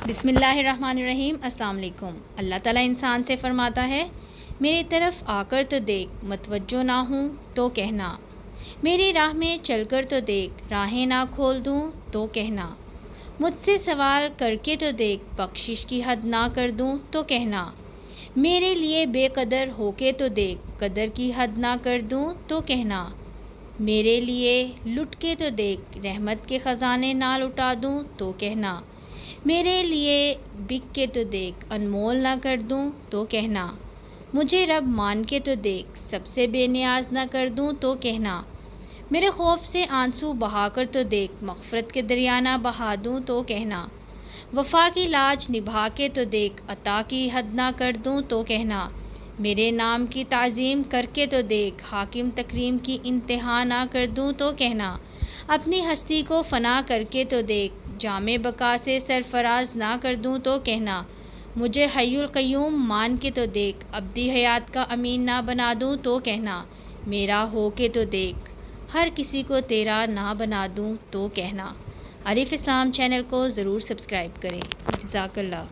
بسم اللہ الرحمن الرحیم۔ السلام علیکم۔ اللہ تعالیٰ انسان سے فرماتا ہے، میری طرف آ کر تو دیکھ، متوجہ نہ ہوں تو کہنا، میری راہ میں چل کر تو دیکھ، راہیں نہ کھول دوں تو کہنا، مجھ سے سوال کر کے تو دیکھ، بخشش کی حد نہ کر دوں تو کہنا، میرے لیے بے قدر ہو کے تو دیکھ، قدر کی حد نہ کر دوں تو کہنا، میرے لیے لٹ کے تو دیکھ، رحمت کے خزانے نہ لٹا دوں تو کہنا، میرے لیے بک کے تو دیکھ، انمول نہ کر دوں تو کہنا، مجھے رب مان کے تو دیکھ، سب سے بے نیاز نہ کر دوں تو کہنا، میرے خوف سے آنسو بہا کر تو دیکھ، مغفرت کے دریا نہ بہا دوں تو کہنا، وفا کی لاج نبھا کے تو دیکھ، عطا کی حد نہ کر دوں تو کہنا، میرے نام کی تعظیم کر کے تو دیکھ، حاکم تکریم کی انتہا نہ کر دوں تو کہنا، اپنی ہستی کو فنا کر کے تو دیکھ، جامِ بقا سے سرفراز نہ کر دوں تو کہنا، مجھے حی القیوم مان کے تو دیکھ، ابدی حیات کا امین نہ بنا دوں تو کہنا، میرا ہو کے تو دیکھ، ہر کسی کو تیرا نہ بنا دوں تو کہنا۔ عارف اسلام چینل کو ضرور سبسکرائب کریں۔ جزاک اللہ۔